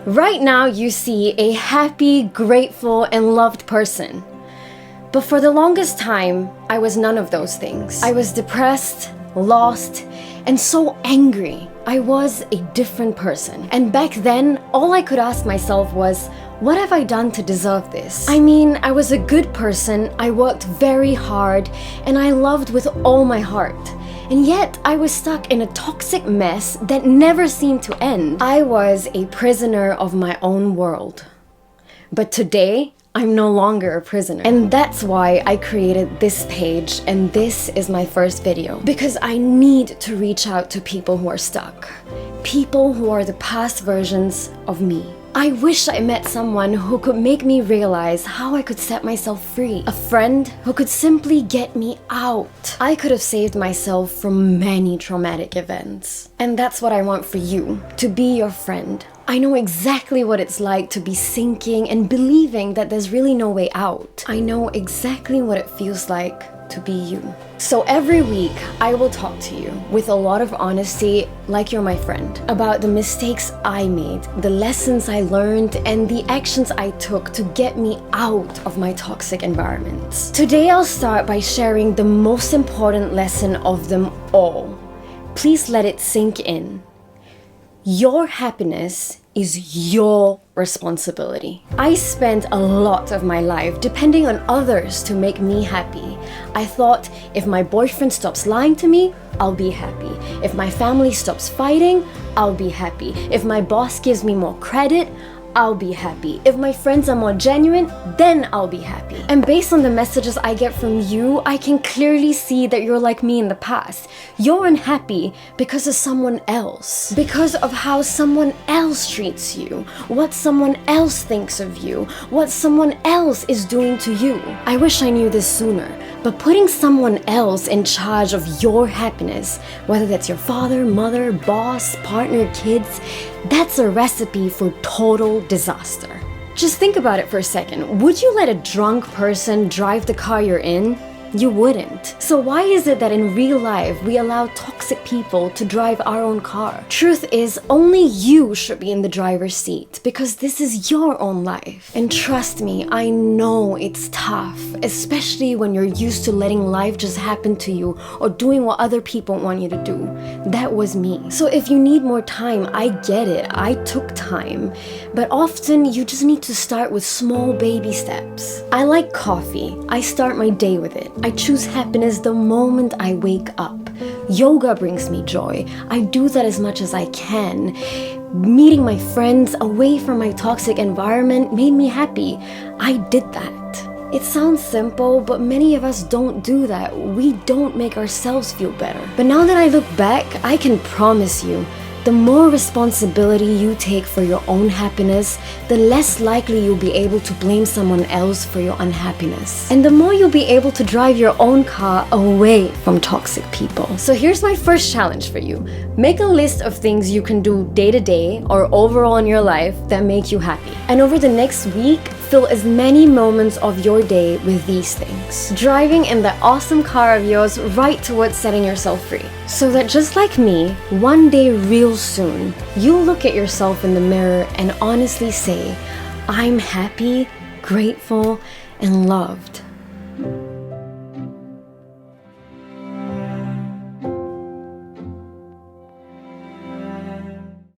Right now you see a happy, grateful, and loved person. But for the longest time, I was none of those things. I was depressed, lost, and so angry. I was a different person. And back then, all I could ask myself was, what have I done to deserve this? I mean, I was a good person, I worked very hard, and I loved with all my heart. And yet, I was stuck in a toxic mess that never seemed to end. I was a prisoner of my own world. But today, I'm no longer a prisoner. And that's why I created this page, and this is my first video. Because I need to reach out to people who are stuck. People who are the past versions of me. I wish I met someone who could make me realize how I could set myself free. A friend who could simply get me out. I could have saved myself from many traumatic events. And that's what I want for you, to be your friend. I know exactly what it's like to be sinking and believing that there's really no way out. I know exactly what it feels like to be you. So every week, I will talk to you with a lot of honesty, like you're my friend, about the mistakes I made, the lessons I learned, and the actions I took to get me out of my toxic environments. Today, I'll start by sharing the most important lesson of them all. Please let it sink in. Your happiness is your responsibility. I spent a lot of my life depending on others to make me happy. I thought if my boyfriend stops lying to me, I'll be happy. If my family stops fighting, I'll be happy. If my boss gives me more credit, I'll be happy. If my friends are more genuine, then I'll be happy. And based on the messages I get from you, I can clearly see that you're like me in the past. You're unhappy because of someone else. Because of how someone else treats you. What someone else thinks of you. What someone else is doing to you. I wish I knew this sooner. But putting someone else in charge of your happiness, whether that's your father, mother, boss, partner, kids, that's a recipe for total disaster. Just think about it for a second. Would you let a drunk person drive the car you're in? You wouldn't. So why is it that in real life we allow toxic people to drive our own car? Truth is, only you should be in the driver's seat because this is your own life. And trust me, I know it's tough, especially when you're used to letting life just happen to you or doing what other people want you to do. That was me. So if you need more time, I get it. I took time. But often you just need to start with small baby steps. I like coffee. I start my day with it. I choose happiness the moment I wake up. Yoga brings me joy. I do that as much as I can. Meeting my friends away from my toxic environment made me happy. I did that. It sounds simple, but many of us don't do that. We don't make ourselves feel better. But now that I look back, I can promise you, the more responsibility you take for your own happiness, the less likely you'll be able to blame someone else for your unhappiness. And the more you'll be able to drive your own car away from toxic people. So here's my first challenge for you. Make a list of things you can do day to day or overall in your life that make you happy. And over the next week, fill as many moments of your day with these things. Driving in that awesome car of yours right towards setting yourself free. So that just like me, one day real soon, you'll look at yourself in the mirror and honestly say, I'm happy, grateful, and loved.